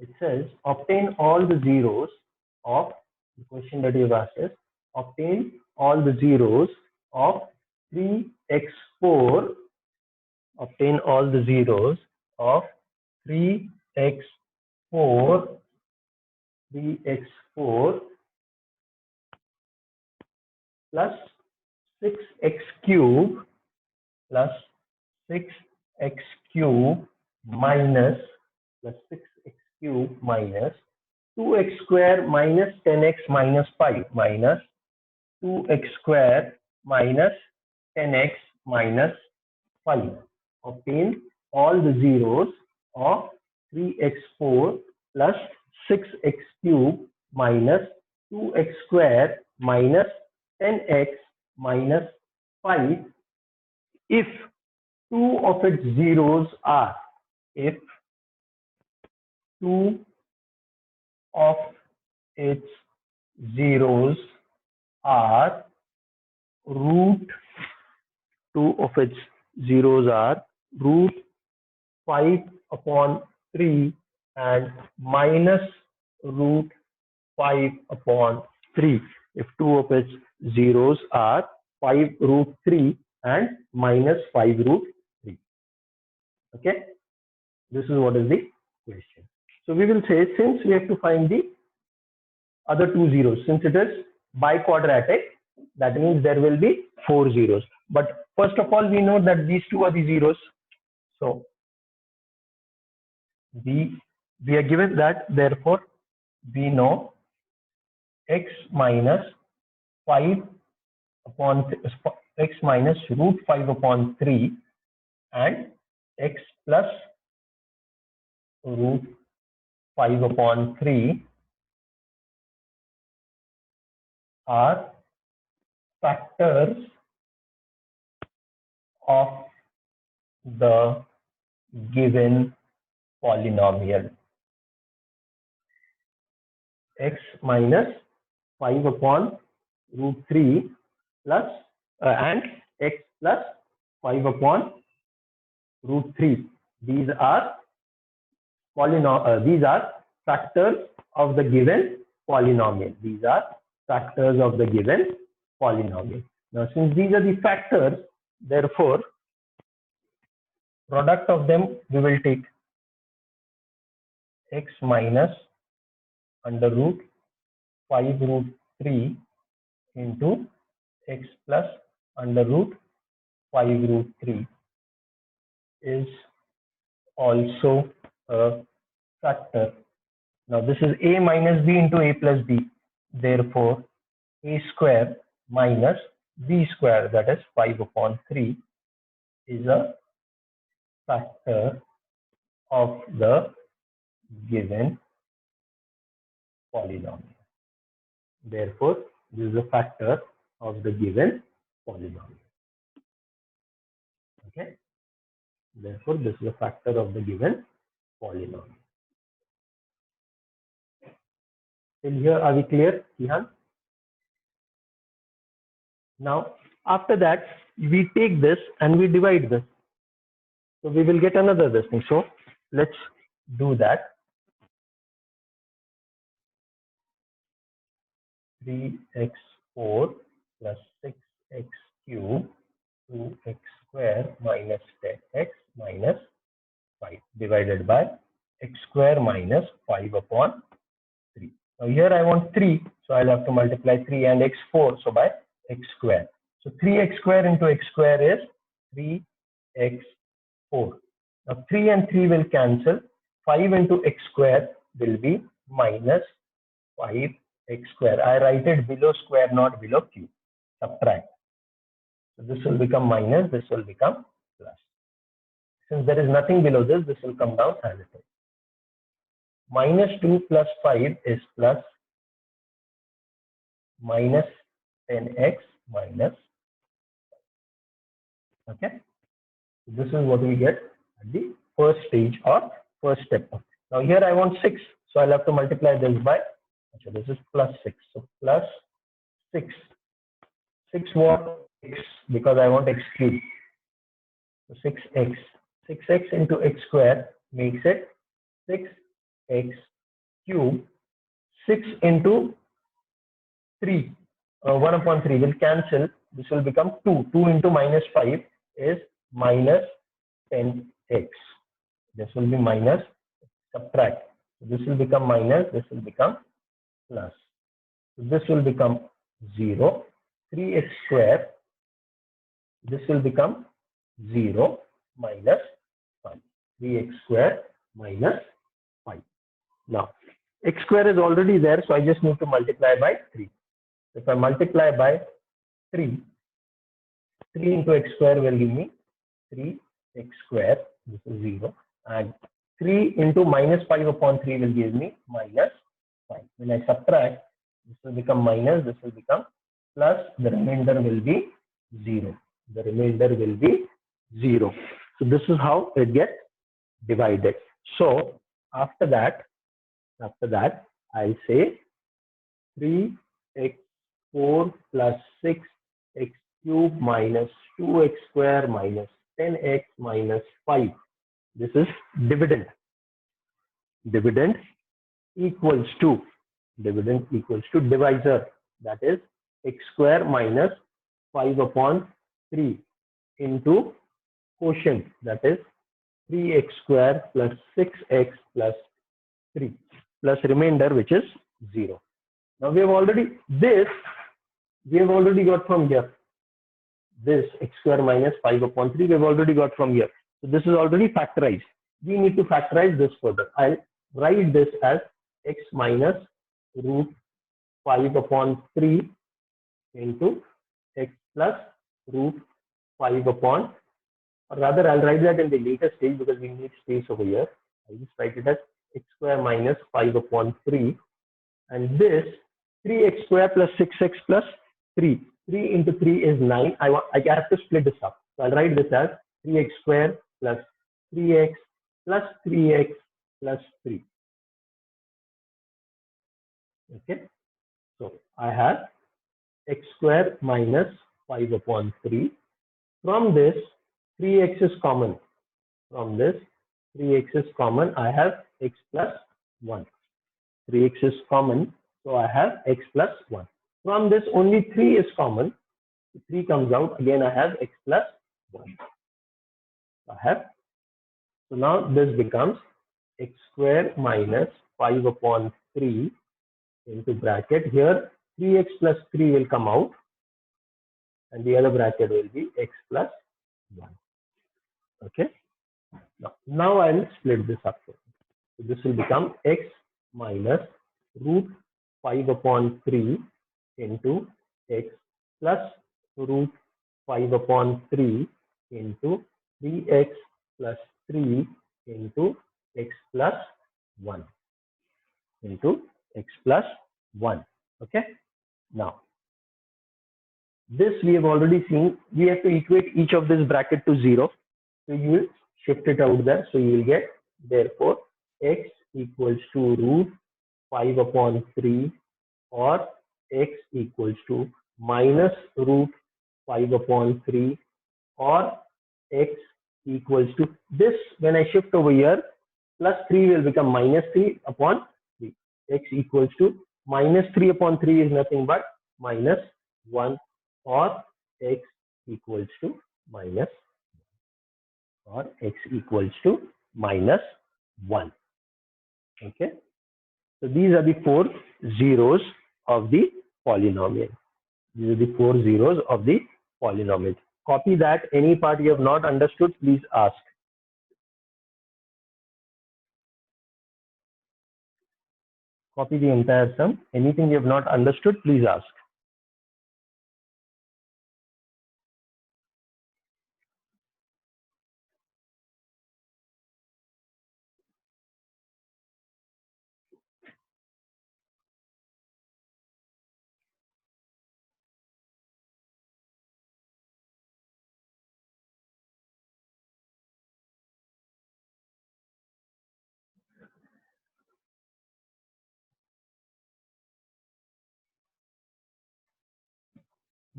It says obtain all the zeros of the question that you've asked is obtain all the zeros of 3x4. Obtain all the zeros of 3x4 plus 6x cube plus 6x cube minus plus 6x cube minus 2x square minus 10x minus 5 minus 2x square minus 10x minus 5. Obtain all the zeros of 3x4 plus 6x cube minus 2x square minus 10x minus 5 if two of its zeros are, if two of its zeros are root 5 upon 3 and minus root 5 upon 3. If two of its zeros are 5 root 3 and minus 5 root 3. Okay, this is what is the question. So we will say, since we have to find the other two zeros, since it is biquadratic, that means there will be 4 zeros. But first of all, we know that these two are the zeros. So we are given that, therefore we know x minus 5 upon x minus root 5 upon 3 and x plus root 5 upon 3 are factors of the given polynomial. X minus 5 upon root 3 plus and x plus 5 upon root 3. These are factors of the given polynomial. These are factors of the given polynomial. Now, since these are the factors, therefore, product of them we will take x minus under root 5 root 3 into x plus under root 5 root 3 is also a factor. Now this is a minus b into a plus b. Therefore, a square minus b square, that is 5 upon 3, is a factor of the given polynomial. Therefore, this is a factor of the given polynomial. Okay. Therefore, this is a factor of the given polynomial. Till here, are we clear, Ihan? Now, after that, we take this and we divide this. So we will get another this thing. So let's do that. 3x4 plus 6x cube 2x square minus 10x minus 5 divided by x square minus 5 upon 3. Now here I want 3, so I'll have to multiply 3 and x4, so by x square. So 3x square into x square is 3x4. Now 3 and 3 will cancel. 5 into x square will be minus 5x square. I write it below square, not below cube. Subtract. So this will become minus, this will become plus. Since there is nothing below this, this will come down as it is. Minus 2 plus 5 is plus minus 10x minus 5. Okay. This is what we get at the first stage or first step. Now here I want 6, so I'll have to multiply this by, so this is plus 6. So plus 6. 6 what? X, because I want x cubed. So 6x. 6x into x square makes it 6x cube, 6 into 3, 1 upon 3 will cancel. This will become 2. 2 into minus 5 is minus 10x. This will be minus, subtract. This will become minus, this will become plus. So this will become 0. 3x square, this will become 0 minus 5. 3x square minus 5. Now, x square is already there, so I just need to multiply by 3. If I multiply by 3, 3 into x square will give me 3x square, this is 0, and 3 into minus 5 upon 3 will give me minus 5. When I subtract, this will become minus, this will become plus, the remainder will be 0. The remainder will be 0. So this is how it gets divided. So after that, I say 3x4 plus 6x cube minus 2x square minus 10x minus 5. This is dividend. Dividend equals to divisor, that is x square minus 5 upon 3 into quotient, that is 3x square plus 6x plus 3 plus remainder, which is 0. Now we have already got from here. This x square minus 5 upon 3 we have already got from here. So this is already factorized. We need to factorize this further. I'll write this as x minus root 5 upon 3 into x plus root 5 upon, or rather I'll write that in the later stage because we need space over here. I'll just write it as x square minus 5 upon 3, and this 3x square plus 6x plus 3. 3 into 3 is 9. I have to split this up. So I'll write this as 3x square plus 3x plus 3x plus 3. Okay. So I have x square minus 5 upon 3. From this, 3x is common. From this, 3x is common. I have x plus 1. 3x is common. So I have x plus 1. From this, only 3 is common. 3 comes out. Again, I have x plus 1. So now this becomes x square minus 5 upon 3 into bracket. Here, 3x plus 3 will come out. And the other bracket will be x plus 1. Okay. Now I'll split this up. So this will become x minus root 5 upon 3 into x plus root 5 upon 3 into 3x plus 3 into x plus 1 into x plus 1. Okay. Now, this we have already seen. We have to equate each of this bracket to 0. So you will shift it out there. So you will get, therefore, x equals to root 5 upon 3, or x equals to minus root 5 upon 3, or x equals to this. When I shift over here, plus 3 will become minus 3 upon 3. X equals to minus 3 upon 3 is nothing but minus 1, or x equals to minus, or x equals to minus 1. Okay. So these are the 4 zeros of the polynomial. These are the 4 zeros of the polynomial. Copy that. Any part you have not understood, please ask. Copy the entire sum. Anything you have not understood, please ask.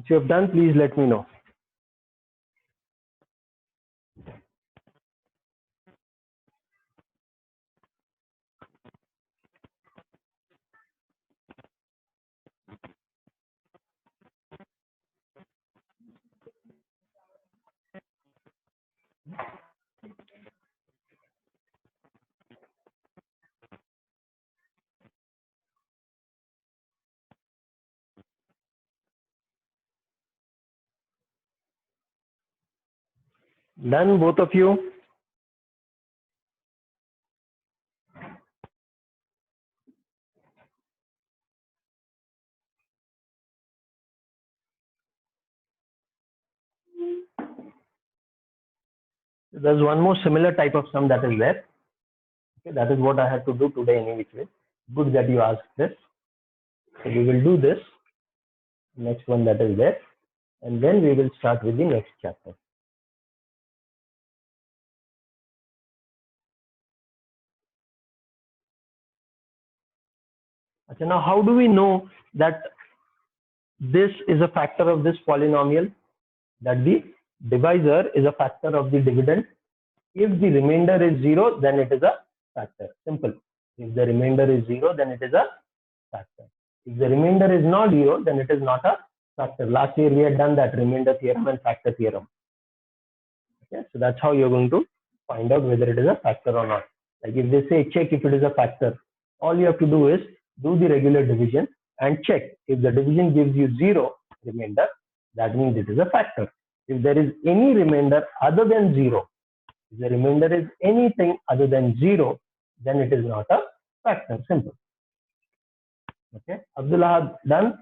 If you have done, please let me know. Done, both of you? There's one more similar type of sum that is there. Okay, that is what I had to do today any which way. Good that you asked this. So we will do this next one that is there, and then we will start with the next chapter. Okay, now how do we know that this is a factor of this polynomial, that the divisor is a factor of the dividend? If the remainder is 0, then it is a factor. Simple. If the remainder is 0, then it is a factor. If the remainder is not 0, then it is not a factor. Last year we had done that remainder theorem and factor theorem. Okay, so that's how you're going to find out whether it is a factor or not. Like if they say check if it is a factor, all you have to do is do the regular division and check. If the division gives you 0 remainder, that means it is a factor. If there is any remainder other than 0, if the remainder is anything other than 0, then it is not a factor. Simple. Okay, Abdullah, done?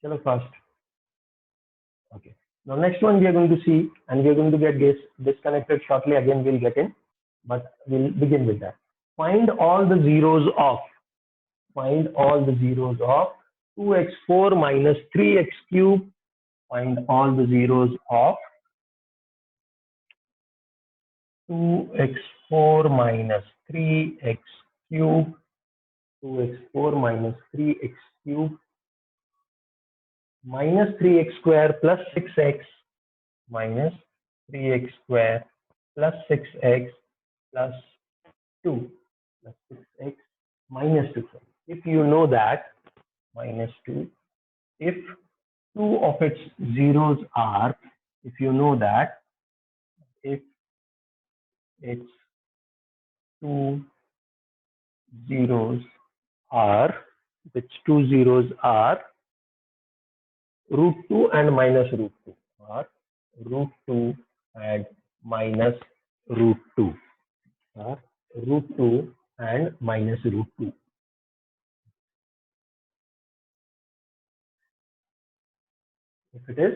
Chalo fast. Okay. Now next one we are going to see, and we are going to get disconnected shortly. Again we'll get in, but we'll begin with that. Find all the zeros of 2x4 minus 3x cube. Find all the zeros of 2x4 minus 3x cube. 2x4 minus 3x cube minus 3x square plus 6x minus 3x square plus 6x plus 2 plus 6x minus 2. If you know that, minus 2, if two of its zeros are, if you know that, if its two zeros are, which two zeros are root 2 and minus root 2, or root 2 and minus root 2, or root 2 and minus root 2. If it is